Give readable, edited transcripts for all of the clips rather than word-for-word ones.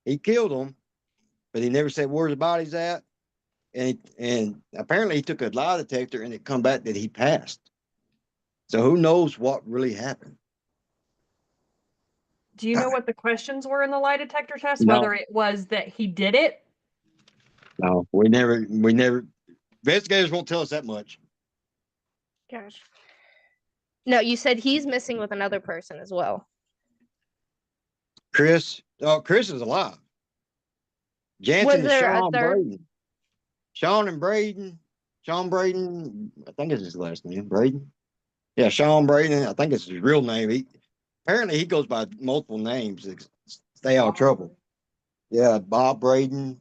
He killed him, but he never said where the body's at. And apparently he took a lie detector and it come back that he passed. So who knows what really happened? Do you know what the questions were in the lie detector test? No, Whether it was that he did it? no, we never. Investigators won't tell us that much. Gosh. No, you said he's missing with another person as well. Chris is alive. Was Jansen and there a Sean third? Braden. Sean and Braden. Sean Braden, I think it's his last name. Braden. Yeah, Sean Braden. I think it's his real name. Apparently he goes by multiple names to stay out of trouble. Yeah, Bob Braden,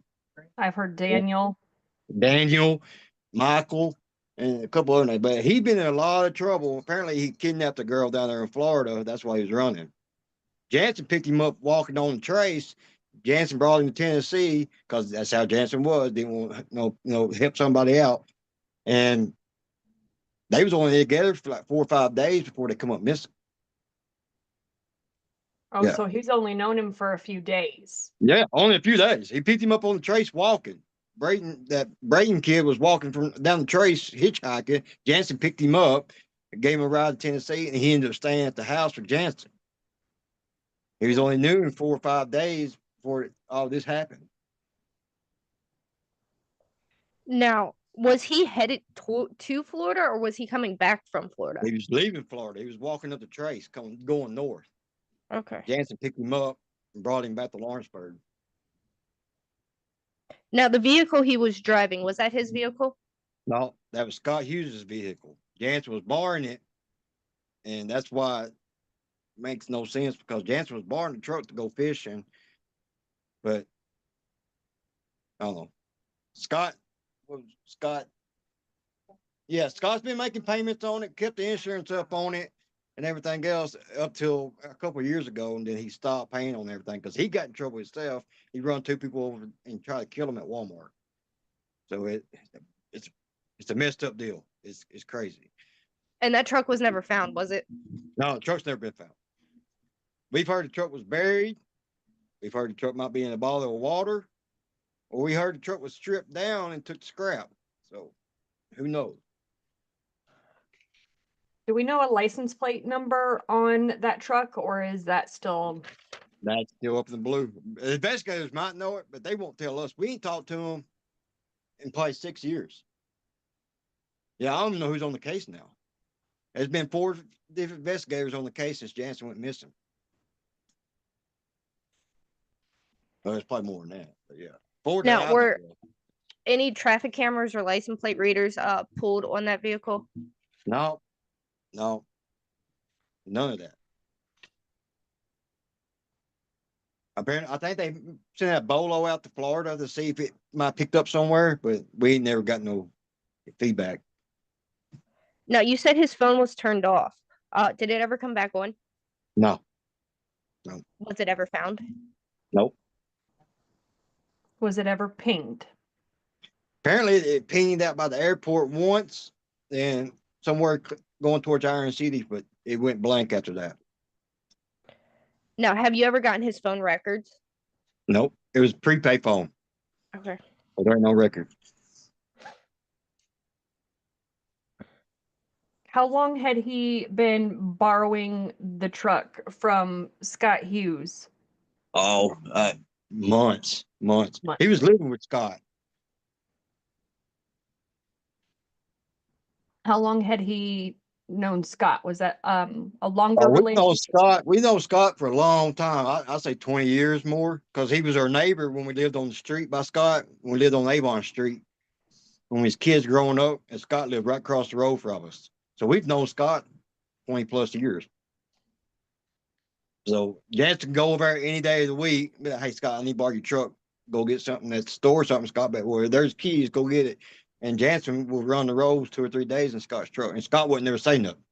I've heard Daniel. Daniel, Michael, and a couple other names. But he'd been in a lot of trouble. Apparently he kidnapped a girl down there in Florida. That's why he was running. Jansen picked him up walking on the trace. Jansen brought him to Tennessee because that's how Jansen was. Didn't want help somebody out. And they was only together for like 4 or 5 days before they come up missing. Oh, Yeah. so he's only known him for a few days. Yeah, only a few days. He picked him up on the trace walking. That Brayton kid was walking from down the trace hitchhiking. Jansen picked him up, gave him a ride to Tennessee, and he ended up staying at the house with Jansen. He was only new in 4 or 5 days before all this happened. Now, was he headed to Florida or was he coming back from Florida? He was leaving Florida. He was walking up the trace, going north. Okay. Jansen picked him up and brought him back to Lawrenceburg. Now, the vehicle he was driving, was that his vehicle? No, that was Scott Hughes' vehicle. Jansen was borrowing it, and that's why it makes no sense because Jansen was borrowing the truck to go fishing. But I don't know. Scott. Yeah, Scott's been making payments on it, kept the insurance up on it, and everything else up till a couple of years ago, and then he stopped paying on everything because he got in trouble himself. He run 2 people over and tried to kill him at Walmart. So it's a messed up deal. It's crazy. And that truck was never found, was it? No, the truck's never been found. We've heard the truck was buried. We've heard the truck might be in a bottle of water, or we heard the truck was stripped down and took scrap. So who knows? Do we know a license plate number on that truck, or is that still? That's still up in the blue. The investigators might know it, but they won't tell us. We ain't talked to them in probably 6 years. Yeah, I don't even know who's on the case now. There's been 4 different investigators on the case since Jansen went missing. Well, there's probably more than that, but yeah. 4 that Now, I were know of. any traffic cameras or license plate readers pulled on that vehicle? No, none of that. Apparently, I think they sent that Bolo out to Florida to see if it might have picked up somewhere, but we ain't never got no feedback. Now, you said his phone was turned off. Did it ever come back on? No, Was it ever found? nope. Was it ever pinged? Apparently, it pinged out by the airport once, and somewhere going towards Iron City, but it went blank after that. Now, have you ever gotten his phone records? Nope. It was a prepaid phone. Okay. But there ain't no record. How long had he been borrowing the truck from Scott Hughes? Oh, months. He was living with Scott. How long had he known Scott? Was that a longer relationship? We know Scott for a long time. I say 20 years more because he was our neighbor when we lived on the street by Scott. When we lived on Avon Street. When we was kids growing up, and Scott lived right across the road from us. So we've known Scott 20 plus years. So Jansen can go over there any day of the week. Be like, hey, Scott, I need to borrow your truck. Go get something at the store, something, Scott. But well, there's keys. Go get it. And Jansen will run the roads 2 or 3 days in Scott's truck. And Scott wouldn't never say nothing.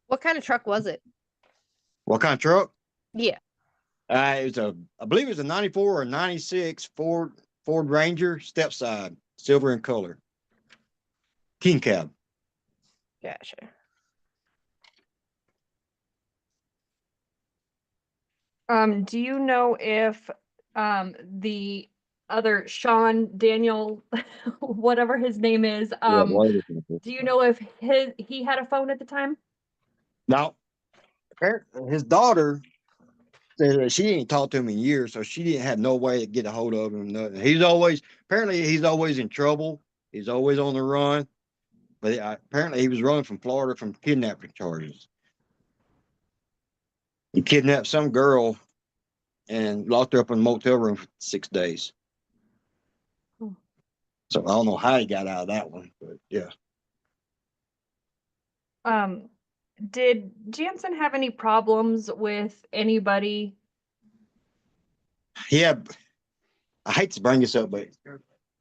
What kind of truck was it? What kind of truck? Yeah. I believe it was a 94 or 96 Ford Ranger step side, silver in color. King cab. Gotcha. Do you know if the other Sean Daniel, whatever his name is, Yeah, later. do you know if he had a phone at the time? Now, his daughter said that she didn't talk to him in years, so she didn't have no way to get a hold of him. Nothing. He's always in trouble. He's always on the run. But apparently he was running from Florida from kidnapping charges. He kidnapped some girl and locked her up in a motel room for 6 days. Hmm. So I don't know how he got out of that one, but yeah. Did Jansen have any problems with anybody? I hate to bring this up, but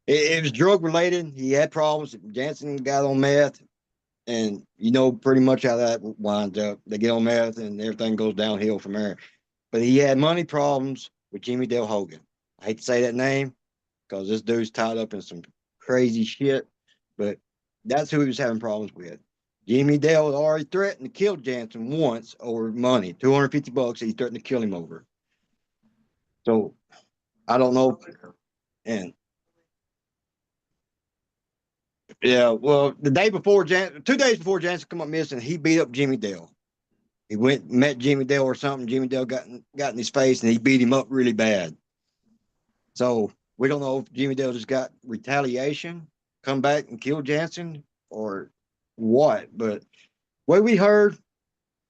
it was drug related. He had problems. Jansen got on meth, and you know pretty much how that winds up. They get on meth, and everything goes downhill from there. But he had money problems with Jimmy Dale Hogan. I hate to say that name because this dude's tied up in some crazy shit, but that's who he was having problems with. Jimmy Dale had already threatened to kill Jansen once over money, $250. He threatened to kill him over. So I don't know. And yeah, well, 2 days before Jansen come up missing, he beat up Jimmy Dale. He went and met Jimmy Dale or something. Jimmy Dale got in his face and he beat him up really bad. So we don't know if Jimmy Dale just got retaliation, come back and kill Jansen or what. But way we heard,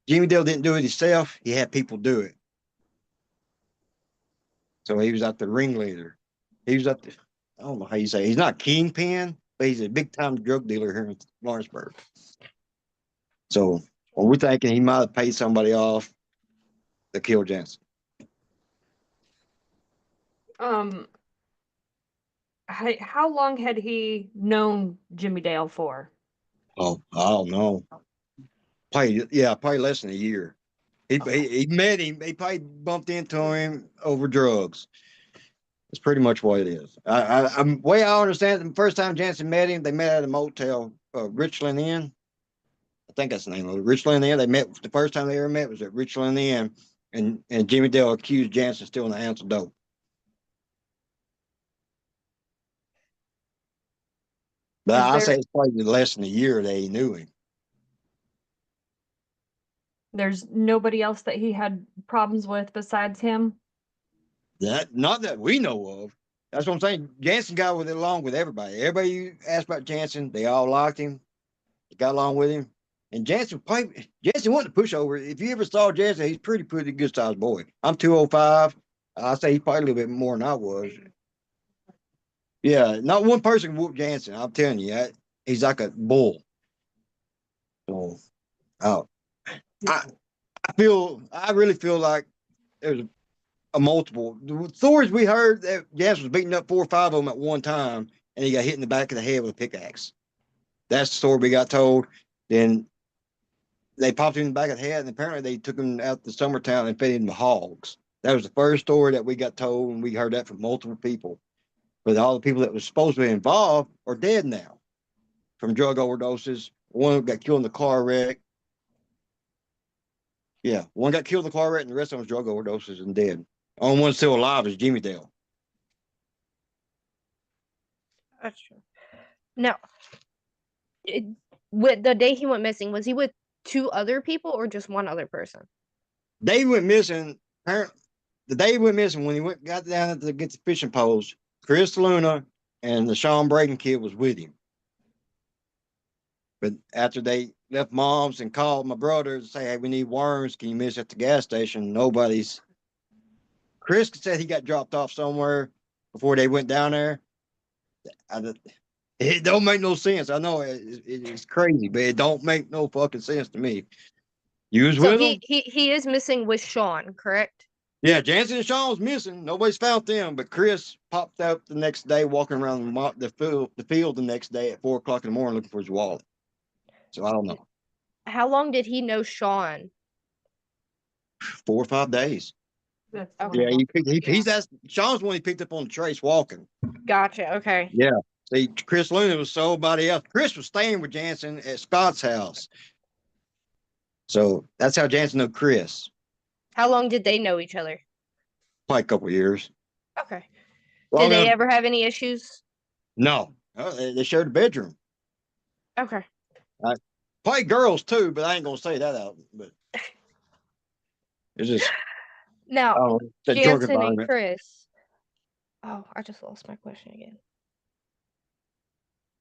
Jimmy Dale didn't do it himself. He had people do it. So he was out the ringleader. He was I don't know how you say it. He's not kingpin, but he's a big time drug dealer here in Lawrenceburg. So we're thinking he might have paid somebody off to kill Jansen. How long had he known Jimmy Dale for? Oh, I don't know. Probably less than a year. He met him. He probably bumped into him over drugs. That's pretty much what it is. Way I understand it, the first time Jansen met him, they met at a motel, Richland Inn. I think that's the name of it. Richland Inn. They met the first time they ever met was at Richland Inn, and Jimmy Dale accused Jansen of stealing an ounce of dope. But I say it's probably less than a year that he knew him. There's nobody else that he had problems with besides him? Not that we know of. That's what I'm saying. Jansen got along with everybody. Everybody you asked about Jansen, they all liked him. They got along with him. And Jansen wasn't a pushover. If you ever saw Jansen, he's pretty good sized boy. I'm 205. I say he's probably a little bit more than I was. Yeah, not one person can whoop Jansen. I'm telling you, he's like a bull. So, I really feel like there's a multiple. The stories we heard that Jansen was beating up 4 or 5 of them at one time, and he got hit in the back of the head with a pickaxe. That's the story we got told. Then they popped him in the back of the head, and apparently they took him out to Summertown and fed him to hogs. That was the first story that we got told, and we heard that from multiple people. But all the people that were supposed to be involved are dead now from drug overdoses. One got killed in the car wreck. Yeah, one got killed in the car wreck, and the rest of them was drug overdoses and dead. Only one still alive is Jimmy Dale. That's true. Now, with the day he went missing, was he with 2 other people or just one other person? Dave went missing. The day he went missing, when he got down to get the fishing poles, Chris Luna and the Sean Braden kid was with him. But after they left mom's and called my brother to say, hey, we need worms. Can you meet us at the gas station? Nobody's. Chris said he got dropped off somewhere before they went down there. It don't make no sense. I know it's crazy, but it don't make no fucking sense to me. You was with him? He is missing with Sean, correct? Yeah, Jansen and Sean was missing. Nobody's found them, but Chris popped up the next day, walking around the field the next day at 4 o'clock in the morning looking for his wallet. So I don't know. How long did he know Sean? 4 or 5 days. That's Yeah, Sean's the one he picked up on the trace walking. Gotcha. Okay. Yeah. See, Chris Luna was somebody else. Chris was staying with Jansen at Scott's house. So that's how Jansen knew Chris. How long did they know each other? Probably a couple of years. Okay. Well, Did they then, ever have any issues? no, they shared a bedroom. Okay. Probably girls too, but I ain't gonna say that out. But it's just Now, oh, the drug Jansen and environment. Chris. Oh, I just lost my question again.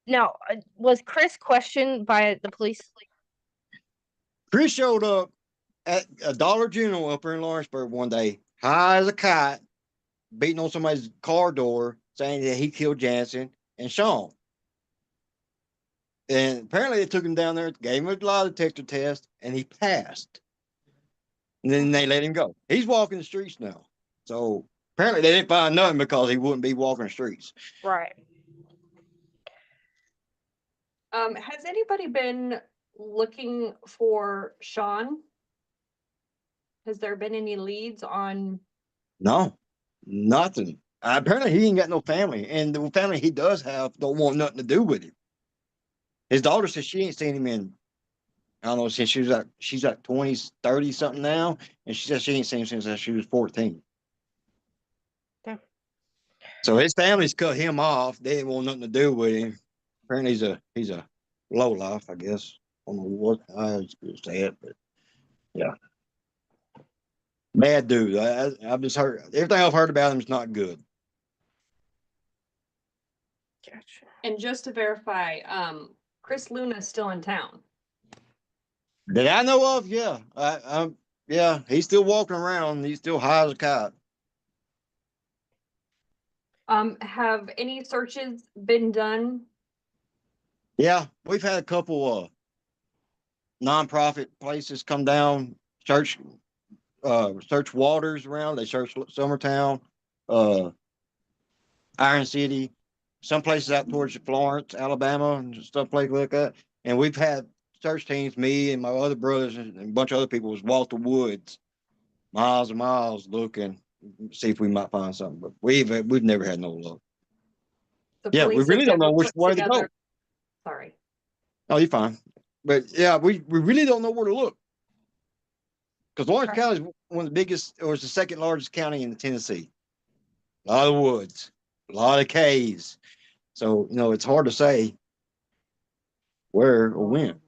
Now, was Chris questioned by the police? Chris showed up at a Dollar General up here in Lawrenceburg one day, high as a kite, beating on somebody's car door, saying that he killed Jansen and Sean. And apparently they took him down there, gave him a lie detector test, and he passed. And then they let him go. He's walking the streets now. So apparently they didn't find nothing because he wouldn't be walking the streets. Right. Has anybody been looking for Sean? Has there been any leads on? No, nothing. Apparently he ain't got no family, and the family he does have don't want nothing to do with him. His daughter says she ain't seen him in, I don't know, since she's like 20s, 30 something now, and she says she ain't seen him since she was 14. Okay. So his family's cut him off. They didn't want nothing to do with him. Apparently he's a low life, I guess. I don't know what I was going to say it, but yeah, bad dude. I've just heard everything I've heard about him is not good. Gotcha. And just to verify, Chris Luna's still in town. That I know of, yeah. Yeah, he's still walking around. He's still high as a kite. Have any searches been done? Yeah, we've had a couple nonprofit places come down, search waters around. They search Summertown, uh Iron City, some places out towards Florence, Alabama, and stuff like that. And we've had search teams, me and my other brothers and a bunch of other people, was walk the woods, miles and miles, looking, see if we might find something. But we've never had no luck. The Yeah, we police have really don't never know which put way to together. go. Sorry. Oh, you're fine. But yeah, we really don't know where to look. Because Lawrence Okay. County is one of the biggest, or it's the second largest county in Tennessee. A lot of woods, a lot of caves. So, it's hard to say where or when.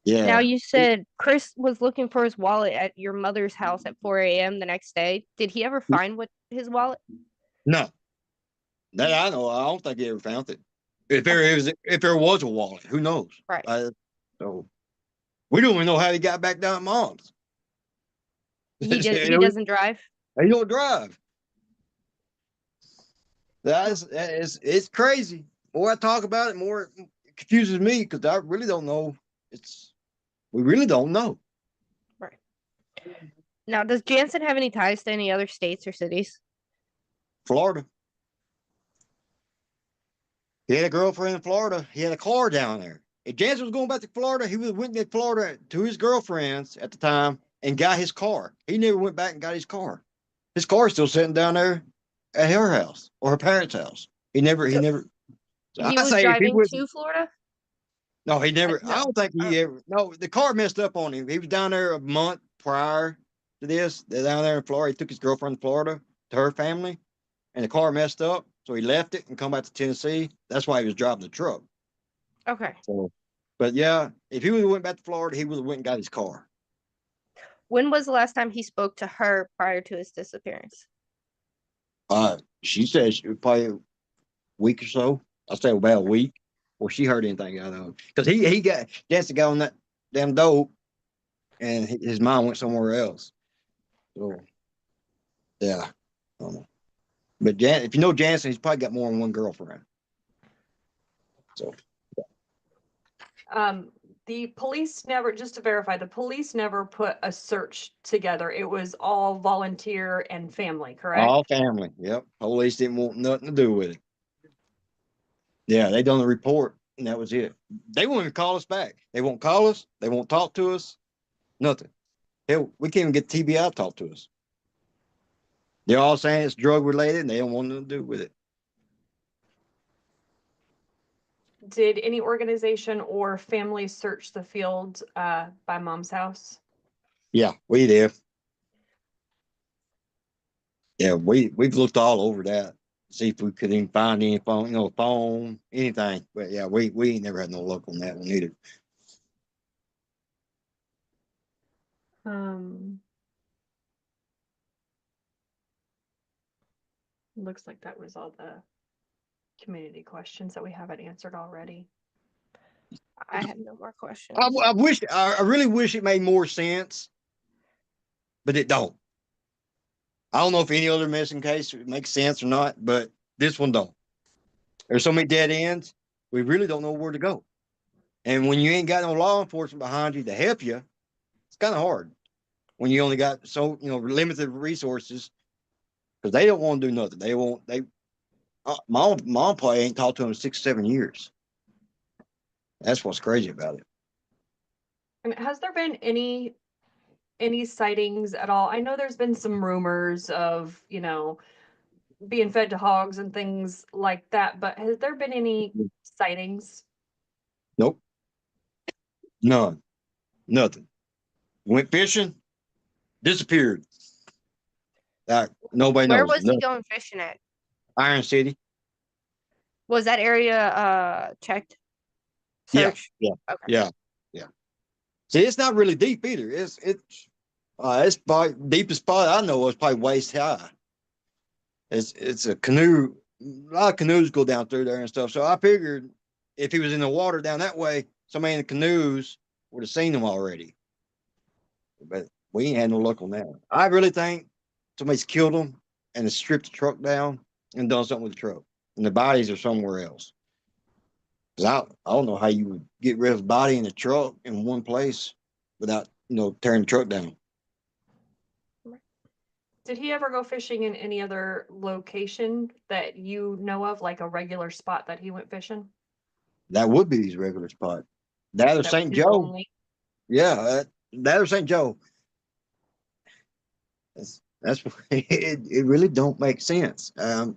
Now, Yeah. you said Chris was looking for his wallet at your mother's house at 4 a.m. the next day. Did he ever find his wallet? No, that I know. I don't think he ever found it. If there Okay. is, if there was a wallet, who knows? Right. So we don't even know how he got back down to mom's. He he doesn't drive. don't drive. It's crazy. The more I talk about it, the more it confuses me because I really don't know. We really don't know. Right. Now, does Jansen have any ties to any other states or cities? Florida. He had a girlfriend in Florida. He had a car down there. If Jansen was going back to Florida, he would have went to Florida to his girlfriends at the time and got his car. He never went back and got his car. His car is still sitting down there at her house or her parents' house. He never. So He I was say if he driving would, to Florida? no, he never. I No. don't think he ever. No, the car messed up on him. He was down there a month prior to this. They're down there in Florida. He took his girlfriend to Florida to her family, and the car messed up. So he left it and come back to Tennessee. That's why he was driving the truck. Okay. So, but yeah, if he would have went back to Florida, he would have went and got his car. When was the last time he spoke to her prior to his disappearance? She said she was probably a week or so. I say about a week, or she heard anything out of him because he got Jansen got on that damn dope, and his mind went somewhere else. So yeah, I don't know. But if you know Jansen, he's probably got more than one girlfriend. So The police never, just to verify, the police never put a search together. It was all volunteer and family, correct? all family. Yep, police didn't want nothing to do with it. Yeah, they done the report, and that was it. They won't even call us back. They won't call us. They won't talk to us. Nothing. Hell, we can't even get TBI to talk to us. They're all saying it's drug related, and they don't want nothing to do with it. Did any organization or family search the field by mom's house? Yeah, we did. Yeah, we've looked all over that, see if we could even find any phone, phone, anything. But yeah, we ain't never had no luck on that one either. Looks like that was all the community questions that we haven't answered already. I have no more questions. I really wish it made more sense, but it don't. I don't know if any other missing case makes sense or not, but this one don't. There's so many dead ends, we really don't know where to go. And when you ain't got no law enforcement behind you to help you, it's kind of hard. When you only got so limited resources, because they don't want to do nothing. They won't. Mom probably ain't talked to him in 6 or 7 years. That's what's crazy about it. And has there been any sightings at all? I know there's been some rumors of, being fed to hogs and things like that, but has there been any sightings? Nope, none, nothing. Went fishing, disappeared. Nobody Where knows. was he Nothing. going fishing at? Iron City. Was that area checked? Yeah, Search? yeah, Okay. yeah. See, it's not really deep either. It's probably deepest spot I know is probably waist high. It's a canoe. A lot of canoes go down through there and stuff. So I figured if he was in the water down that way, somebody in the canoes would have seen him already. But we ain't had no luck on that. I really think somebody's killed him and has stripped the truck down and done something with the truck. And the bodies are somewhere else. Because I don't know how you would get rid of a body in the truck in one place without, tearing the truck down. Did he ever go fishing in any other location that you know of, like a regular spot that he went fishing? That would be his regular spot. That or That was St. his Joe. only. Yeah, that or St. Joe. That's it really don't make sense. I'm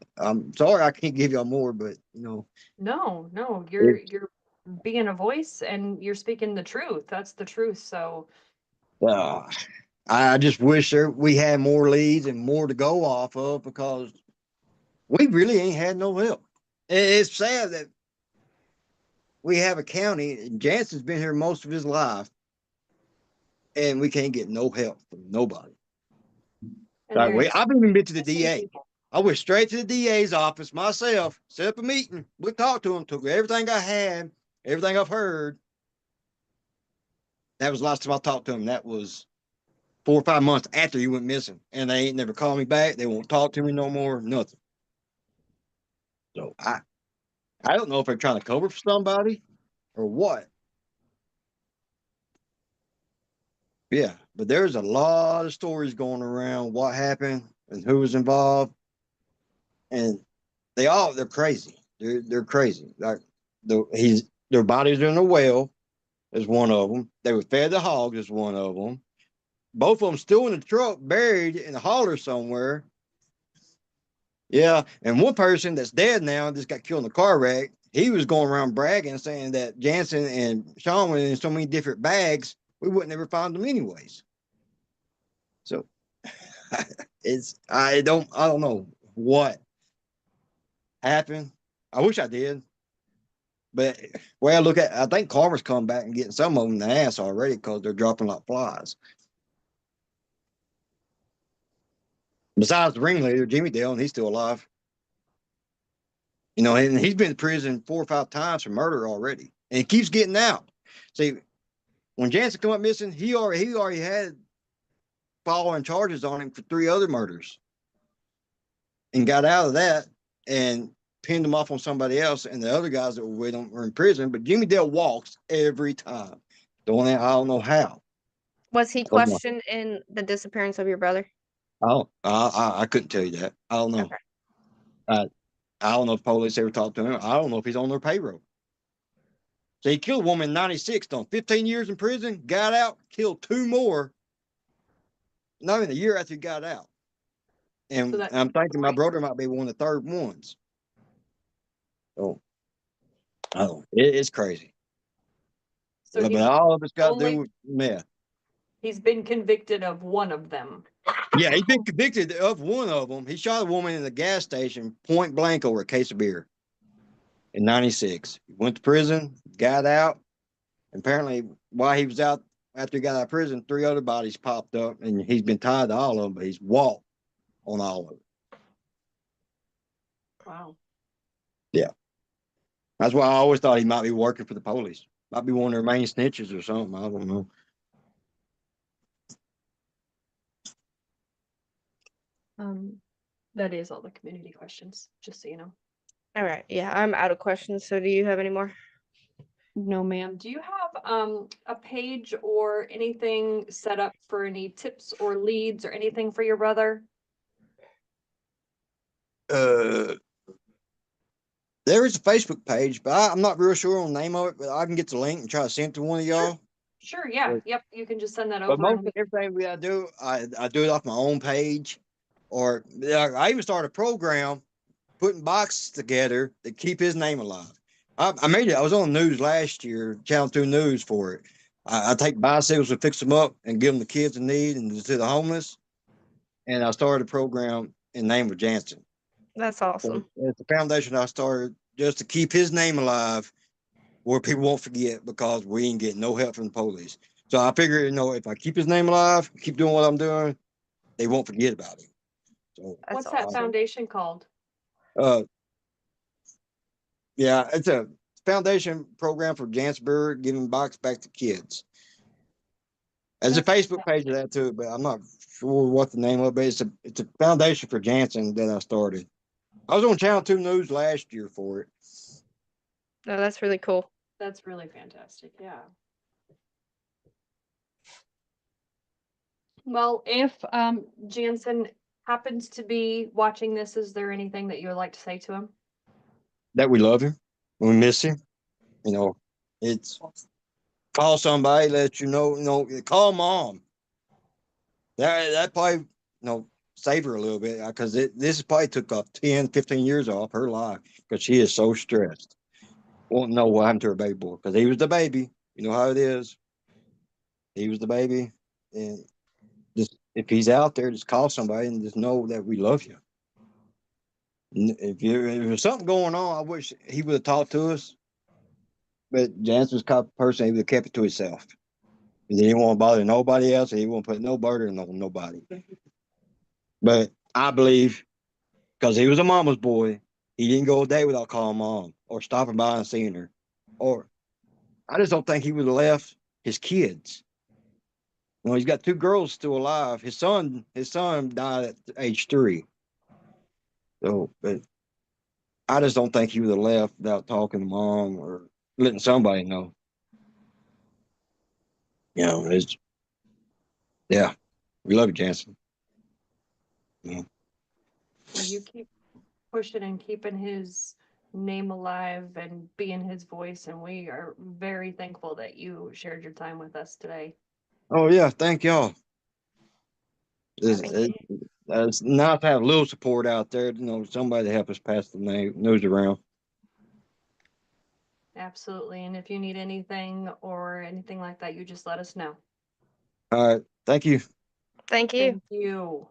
sorry I can't give y'all more, but No, no, it, you're being a voice and you're speaking the truth. That's the truth. So uh, I just wish we had more leads and more to go off of because we really ain't had no help. It's sad that we have a county and Janson's been here most of his life and we can't get no help from nobody. and there's I've even been to the missing DA. people. I went straight to the DA's office myself, set up a meeting. We talked to him, took everything I had, everything I've heard. That was the last time I talked to him. That was 4 or 5 months after he went missing. And they ain't never called me back. They won't talk to me no more, nothing. So I don't know if they're trying to cover for somebody or what. Yeah, but there's a lot of stories going around what happened and who was involved. And they're crazy. They're crazy. Like their bodies are in a well is one of them. They were fed the hogs is one of them. Both of them still in the truck, buried in a holler somewhere. Yeah, and one person that's dead now just got killed in a car wreck. He was going around bragging, saying that Janson and Sean were in so many different bags, we wouldn't ever find them anyways. So I don't know what happened. I wish I did. But well, look at I think Carver's come back and getting some of them in the ass already because they're dropping like flies. Besides the ringleader, Jimmy Dale, and he's still alive. And he's been in prison 4 or 5 times for murder already, and he keeps getting out. See, when Jansen come up missing, he already had following charges on him for 3 other murders, and got out of that and pinned him off on somebody else. And the other guys that were with him were in prison. But Jimmy Dale walks every time. I don't know how. Was he questioned in the disappearance of your brother? I couldn't tell you that. I don't know. Okay. I don't know if police ever talked to him. I don't know if he's on their payroll. So he killed a woman in 96, done 15 years in prison, got out, killed 2 more, not even a year after he got out. And So I'm thinking my brother might be one of the third ones. Oh, I don't know. It's crazy. so But all of it's got to do only with meth. he's been convicted of one of them. Yeah, he's been convicted of one of them. He shot a woman in a gas station point blank over a case of beer in '96. He went to prison, got out. Apparently, while he was out, after he got out of prison, 3 other bodies popped up, and he's been tied to all of them, but he's walked on all of them. Wow. Yeah. That's why I always thought he might be working for the police. Might be one of their main snitches or something. I don't know. That is all the community questions, just so you know. All right. Yeah, I'm out of questions. So do you have any more? No, ma'am. Do you have a page or anything set up for any tips or leads or anything for your brother? There is a Facebook page, but I'm not real sure on the name of it. But I can get the link and try to send it to one of y'all. Sure, yeah. But- Yep, you can just send that But over. most of everything we gotta do, I do it off my own page, or I even started a program putting boxes together to keep his name alive. I made it. I was on the news last year, Channel 2 News for it. I take bicycles and fix them up and give them to kids in need and to the homeless. And I started a program in the name of Janson. That's awesome. It's a foundation I started just to keep his name alive where people won't forget because we ain't getting no help from the police. So I figure, if I keep his name alive, keep doing what I'm doing, they won't forget about him. So That's What's that awesome. foundation called? Yeah, it's a foundation program for Janson Brewer giving box back to kids. There's a That's Facebook page of that too, but I'm not sure what the name of it is. It's a foundation for Janson that I started. I was on Channel 2 News last year for it. No, that's really cool. That's really fantastic. Yeah. Well, if Jansen happens to be watching this, is there anything that you would like to say to him? That we love him, we miss him. It's call somebody, let you know, call mom. That probably, save her a little bit because this probably took off 10, 15 years off her life because she is so stressed. Won't know what happened to her baby boy because he was the baby. You know how it is. He was the baby. And just if he's out there, just call somebody and just know that we love you. If there's something going on, I wish he would have talked to us. But Janson's kind of person, he would have kept it to himself. He didn't want to bother nobody else, and he won't put no burden on nobody. But I believe because he was a mama's boy, he didn't go a day without calling mom or stopping by and seeing her. Or I just don't think he would have left his kids. He's got 2 girls still alive. His son died at age 3. So, but I just don't think he would have left without talking to mom or letting somebody know. Yeah, we love you, Janson. Yeah. Well, you keep pushing and keeping his name alive and being his voice, and we are very thankful that you shared your time with us today. Oh yeah, thank y'all. Thank you. It's nice to have a little support out there. Somebody to help us pass the news around. Absolutely. And if you need anything or anything like that, you just let us know. All right, thank you. Thank you. Thank you.